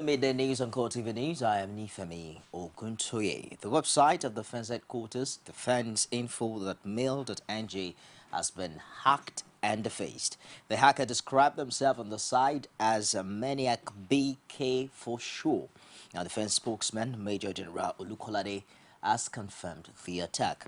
midday news on CoreTV News. I am Nifemi Oguntoye. The website of the Defense Headquarters, defenseinfo.mil.ng, has been hacked and defaced. The hacker described himself on the site as a maniac BK for sure. Now, defense spokesman Major General Olukolade has confirmed the attack.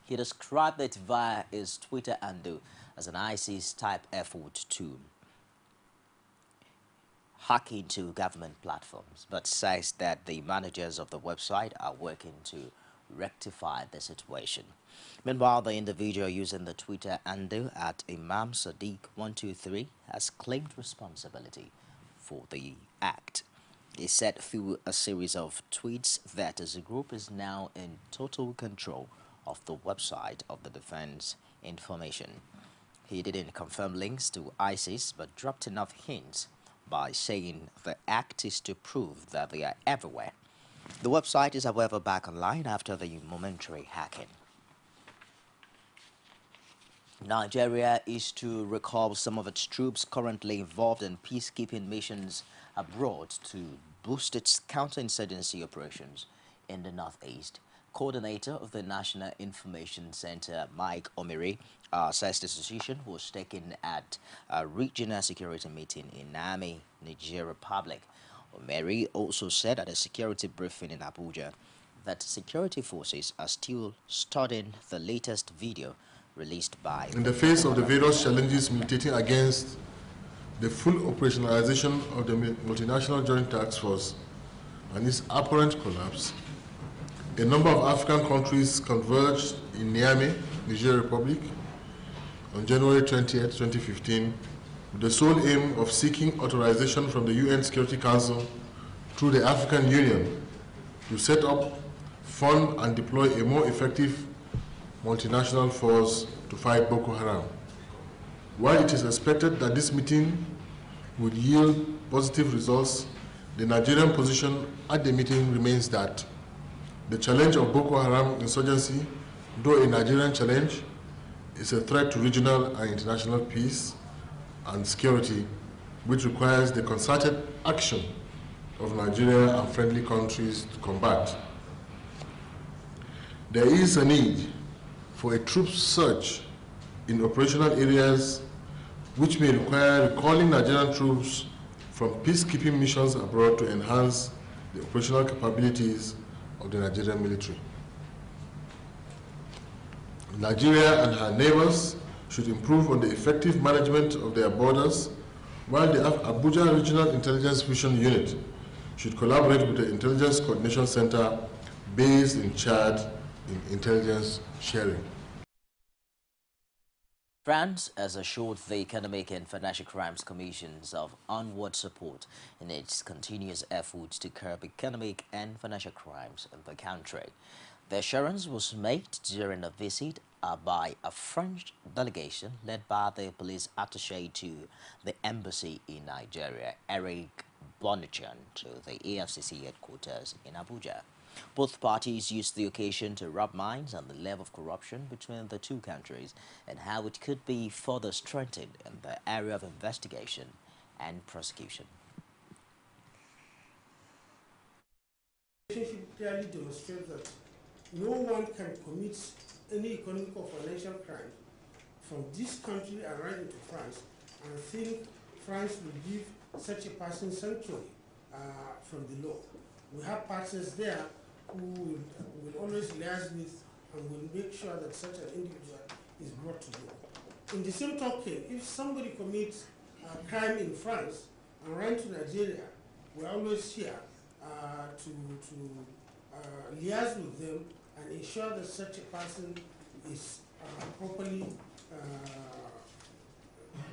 He described it via his Twitter handle as an ISIS-type effort to hack into government platforms, but says that the managers of the website are working to rectify the situation. Meanwhile, the individual using the Twitter handle at Imam Sadiq 123 has claimed responsibility for the act. He said through a series of tweets that his group is now in total control of the website of the Defense Information. He didn't confirm links to ISIS, but dropped enough hints by saying the act is to prove that they are everywhere. The website is, however, back online after the momentary hacking. Nigeria is to recall some of its troops currently involved in peacekeeping missions abroad to boost its counterinsurgency operations in the northeast. Coordinator of the National Information Center, Mike Omiri, says the decision was taken at a regional security meeting in Niamey, Niger Republic. Omiri also said at a security briefing in Abuja that security forces are still studying the latest video released by... In the face of the various challenges militating against the full operationalization of the multinational joint task force and its apparent collapse, a number of African countries converged in Niamey, Niger Republic, on January 20th, 2015, with the sole aim of seeking authorization from the UN Security Council through the African Union to set up, fund, and deploy a more effective multinational force to fight Boko Haram. While it is expected that this meeting would yield positive results, the Nigerian position at the meeting remains that the challenge of Boko Haram insurgency, though a Nigerian challenge, is a threat to regional and international peace and security, which requires the concerted action of Nigeria and friendly countries to combat. There is a need for a troop surge in operational areas, which may require recalling Nigerian troops from peacekeeping missions abroad to enhance the operational capabilities of the Nigerian military. Nigeria and her neighbors should improve on the effective management of their borders, while the Abuja Regional Intelligence Fusion Unit should collaborate with the Intelligence Coordination Center based in Chad in intelligence sharing. France has assured the Economic and Financial Crimes Commissions of onward support in its continuous efforts to curb economic and financial crimes in the country. The assurance was made during a visit by a French delegation led by the police attaché to the embassy in Nigeria, Eric Bonachan, to the EFCC headquarters in Abuja. Both parties used the occasion to rub minds on the level of corruption between the two countries and how it could be further strengthened in the area of investigation and prosecution. The relationship clearly demonstrates that no one can commit any economic or financial crime from this country and right into France and think France will give such a person sanctuary from the law. We have partners there who will always liaise with and will make sure that such an individual is brought to book. In the same token, if somebody commits a crime in France and run to Nigeria, we're always here to liaise with them and ensure that such a person is properly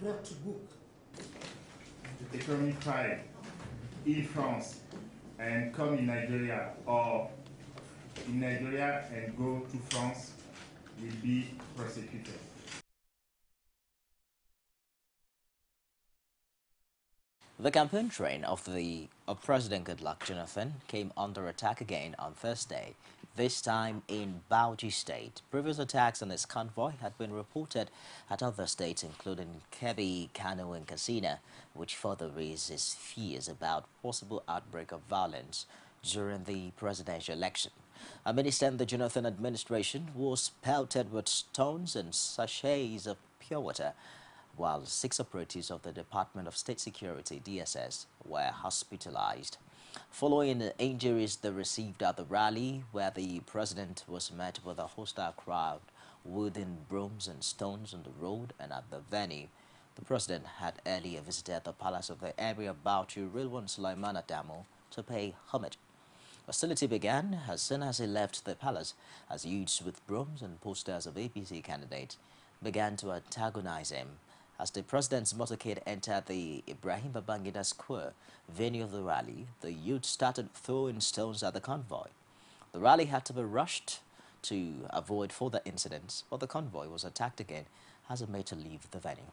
brought to book. The economic crime in France and come in Nigeria, or in Nigeria and go to France, will be prosecuted. The campaign train of President Goodluck Jonathan came under attack again on Thursday this time in Bauchi State. Previous attacks on his convoy had been reported at other states, including Kebbi, Kano, and Katsina, which further raises fears about possible outbreak of violence during the presidential election. A minister in the Jonathan administration was pelted with stones and sachets of pure water, while 6 operatives of the Department of State Security, DSS, were hospitalized. Following the injuries they received at the rally, where the president was met with a hostile crowd wielding brooms and stones on the road and at the venue, the president had earlier visited the palace of the Emir of Bauchi, Rilwan Sulaiman Adamo, to pay homage. Hostility began as soon as he left the palace, as youths with brooms and posters of APC candidates began to antagonize him. As the president's motorcade entered the Ibrahim Babangida Square venue of the rally, the youth started throwing stones at the convoy. The rally had to be rushed to avoid further incidents, but the convoy was attacked again as it made to leave the venue.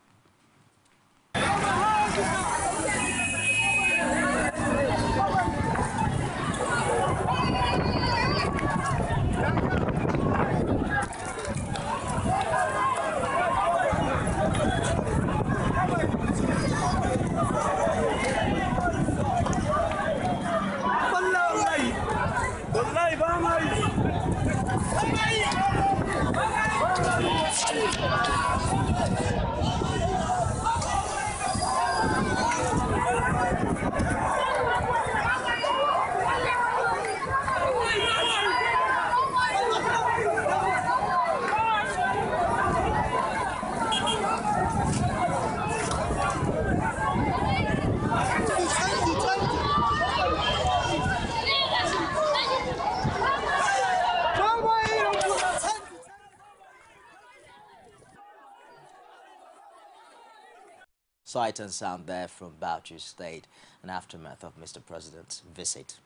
Sight and sound there from Bauchi State, an aftermath of Mr. President's visit.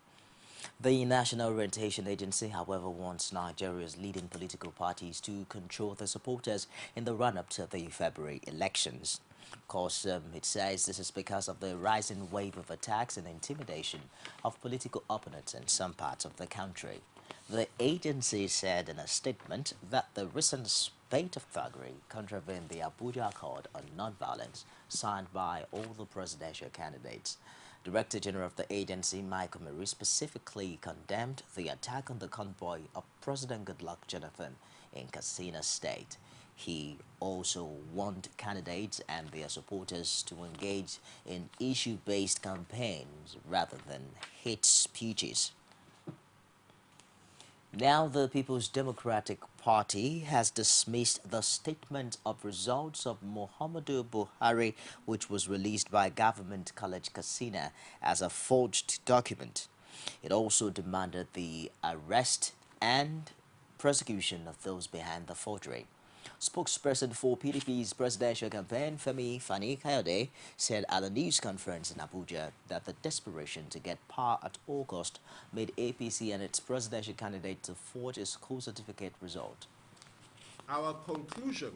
The National Orientation Agency, however, wants Nigeria's leading political parties to control their supporters in the run-up to the February elections. Of course, it says this is because of the rising wave of attacks and intimidation of political opponents in some parts of the country. The agency said in a statement that the recent spate of thuggery contravened the Abuja Accord on Nonviolence signed by all the presidential candidates. Director General of the agency, Michael Mary, specifically condemned the attack on the convoy of President Goodluck Jonathan in Katsina State. He also warned candidates and their supporters to engage in issue-based campaigns rather than hate speeches. Now, the People's Democratic Party has dismissed the statement of results of Muhammadu Buhari, which was released by Government College Katsina, as a forged document. It also demanded the arrest and prosecution of those behind the forgery. Spokesperson for PDP's presidential campaign, Femi Fani-Kayode, said at a news conference in Abuja that the desperation to get power at all cost made APC and its presidential candidate to forge a school certificate result. Our conclusion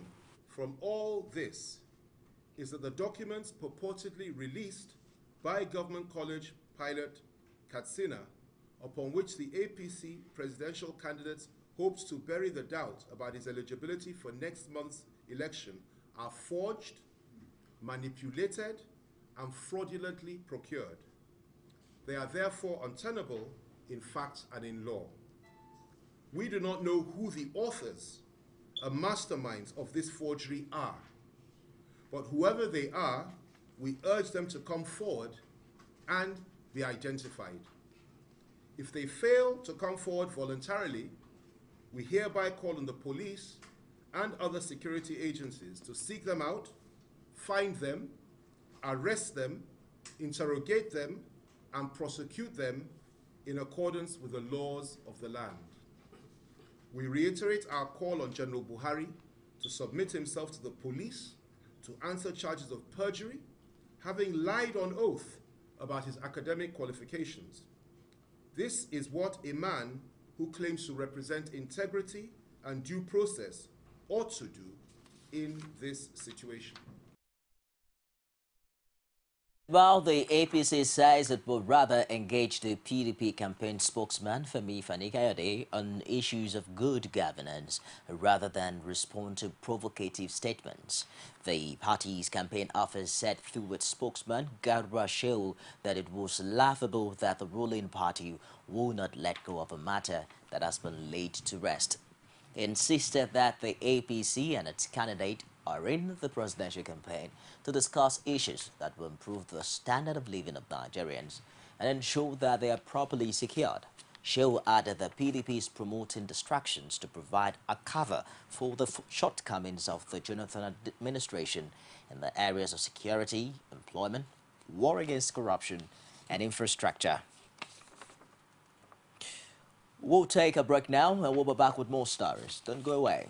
from all this is that the documents purportedly released by Government College Pilot Katsina, upon which the APC presidential candidates hoped to bury the doubt about his eligibility for next month's election, are forged, manipulated, and fraudulently procured. They are therefore untenable in fact and in law. We do not know who the authors and masterminds of this forgery are, but whoever they are, we urge them to come forward and be identified. If they fail to come forward voluntarily, we hereby call on the police and other security agencies to seek them out, find them, arrest them, interrogate them, and prosecute them in accordance with the laws of the land. We reiterate our call on General Buhari to submit himself to the police to answer charges of perjury, having lied on oath about his academic qualifications. This is what a man who claims to represent integrity and due process ought to do in this situation. While the APC says it would rather engage the PDP campaign spokesman Femi Fani-Kayode on issues of good governance rather than respond to provocative statements. The party's campaign office said through its spokesman Garba Shehu that it was laughable that the ruling party will not let go of a matter that has been laid to rest. He insisted that the APC and its candidate are in the presidential campaign to discuss issues that will improve the standard of living of Nigerians and ensure that they are properly secured. Shehu added that PDP is promoting distractions to provide a cover for the shortcomings of the Jonathan administration in the areas of security, employment, war against corruption, and infrastructure. We'll take a break now and we'll be back with more stories. Don't go away.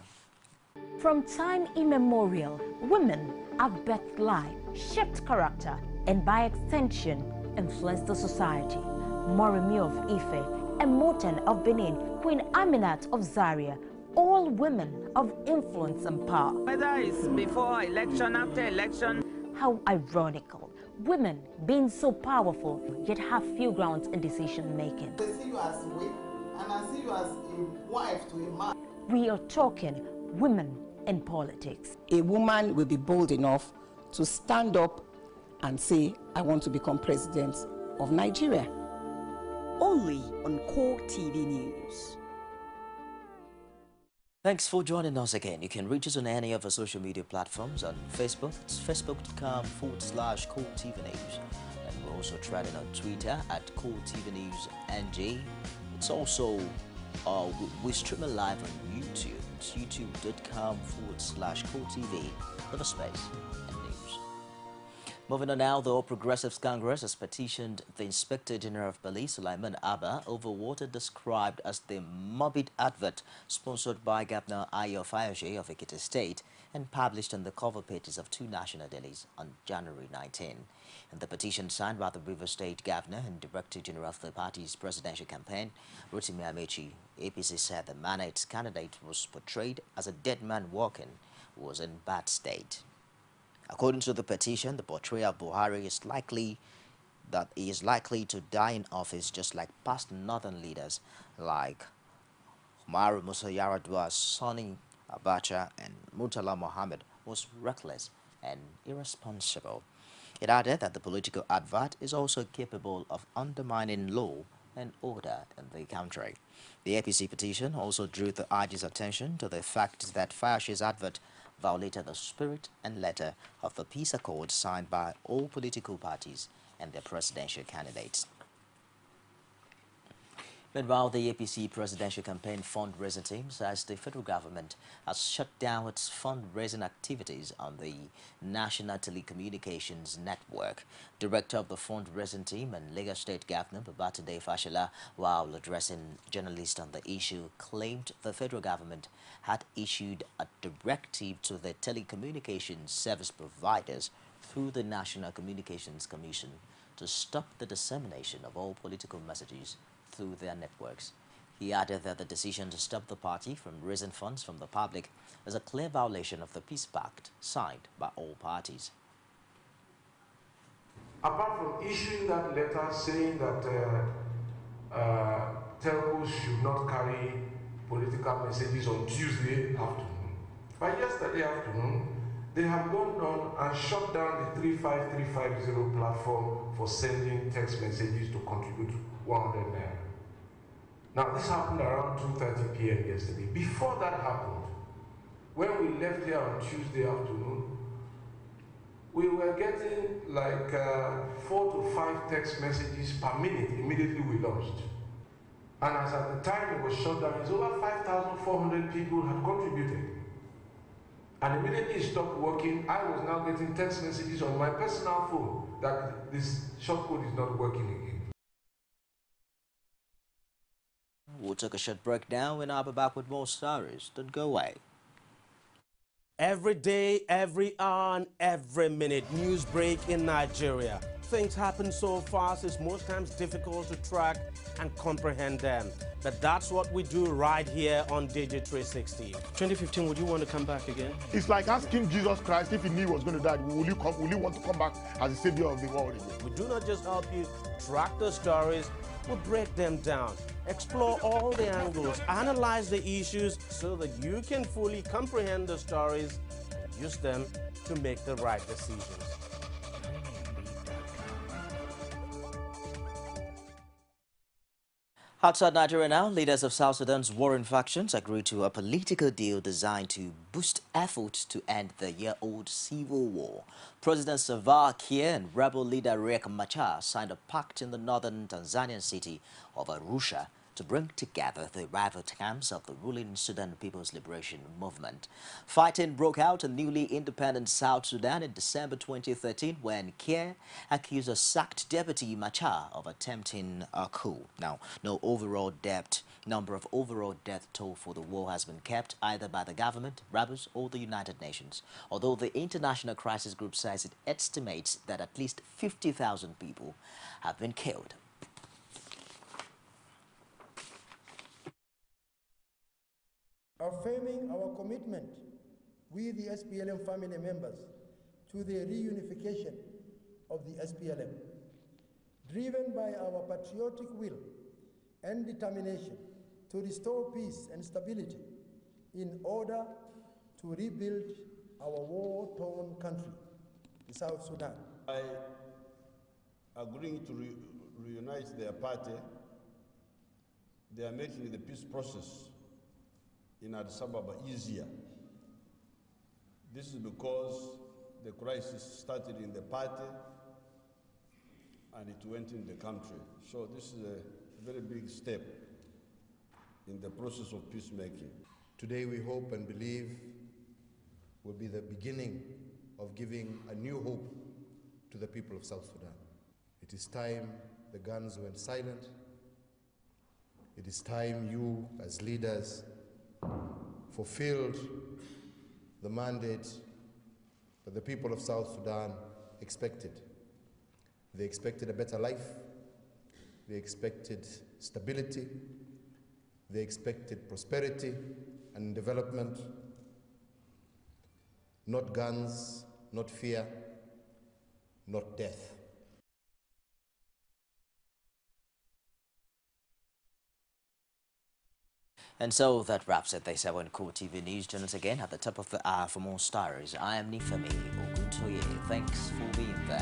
From time immemorial, women have birthed life, shaped character, and by extension, influenced the society. Moremi of Ife, Emoten of Benin, Queen Aminat of Zaria, all women of influence and power. Whether it's before election, after election. How ironical. Women being so powerful, yet have few grounds in decision making. They see you as a wife, and I see you as a wife to a man. We are talking women in politics. A woman will be bold enough to stand up and say, I want to become president of Nigeria. Only on CoreTV News. Thanks for joining us again. You can reach us on any of our social media platforms. On Facebook, it's facebook.com/CoreTV News. And we're also trending on Twitter at CoreTV News NG. It's also, we stream it live on YouTube. It's youtube.com/CoreTV with a space and news. Moving on now, the All Progressives Congress has petitioned the Inspector General of Police, Sulaiman Abba, over what it described as the morbid advert sponsored by Governor Ayo Fayose of Ekiti State and published on the cover pages of two national dailies on January 19. In the petition signed by the River State Governor and Director General of the party's presidential campaign, Rotimi Amechi, APC said the manner its candidate was portrayed as a dead man walking was in bad state. According to the petition, the portrayal of Buhari is likely to die in office just like past northern leaders like Umaru Musa Yar'Adua's Sani Abacha and Murtala Mohammed was reckless and irresponsible. It added that the political advert is also capable of undermining law and order in the country. The APC petition also drew the IG's attention to the fact that Fayose's advert violated the spirit and letter of the peace accord signed by all political parties and their presidential candidates. Meanwhile, the APC presidential campaign fundraising team says the federal government has shut down its fundraising activities on the National Telecommunications Network. Director of the fundraising team and Lagos State Governor Babatunde Fashola, while addressing journalists on the issue, claimed the federal government had issued a directive to the telecommunications service providers through the National Communications Commission to stop the dissemination of all political messages through their networks. He added that the decision to stop the party from raising funds from the public is a clear violation of the Peace Pact signed by all parties. Apart from issuing that letter saying that telcos should not carry political messages on Tuesday afternoon, by yesterday afternoon, they have gone on and shut down the 35350 platform for sending text messages to contribute 100 naira. Now, this happened around 2:30 p.m. yesterday. Before that happened, when we left here on Tuesday afternoon, we were getting like 4 to 5 text messages per minute. Immediately we launched. And as at the time it was shut down, it's over 5,400 people had contributed. And immediately it stopped working. I was now getting text messages on my personal phone that this shortcode is not working again. We'll take a short break now and I'll be back with more stories. Don't go away. Every day, every hour, and every minute, news break in Nigeria. Things happen so fast, it's most times difficult to track and comprehend them. But that's what we do right here on Digi360. 2015, would you want to come back again? It's like asking Jesus Christ if he knew he was going to die, will you want to come back as the savior of the world again? We do not just help you track the stories, we break them down, explore all the angles, analyze the issues so that you can fully comprehend the stories and use them to make the right decisions. Outside Nigeria now, leaders of South Sudan's warring factions agreed to a political deal designed to boost efforts to end the year-old civil war. President Salva Kiir and rebel leader Riek Machar signed a pact in the northern Tanzanian city of Arusha to bring together the rival camps of the ruling Sudan People's Liberation Movement. Fighting broke out in newly independent South Sudan in December 2013 when Kiir accused a sacked deputy Machar of attempting a coup. Now, no number of overall death toll for the war has been kept either by the government, rebels, or the United Nations, although the International Crisis Group says it estimates that at least 50,000 people have been killed. Affirming our commitment with the SPLM family members to the reunification of the SPLM, driven by our patriotic will and determination to restore peace and stability in order to rebuild our war-torn country, the South Sudan. By agreeing to reunite their party, they are making the peace process in Addis Ababa easier. This is because the crisis started in the party and it went in the country. So this is a very big step in the process of peacemaking. Today we hope and believe will be the beginning of giving a new hope to the people of South Sudan. It is time the guns went silent. It is time you, as leaders, fulfilled the mandate that the people of South Sudan expected. They expected a better life. They expected stability. They expected prosperity and development. Not guns, not fear, not death. And so that wraps it. They say on CoreTV News. Join us again at the top of the hour for more stories. I am Nifemi Oguntoye. Thanks for being there.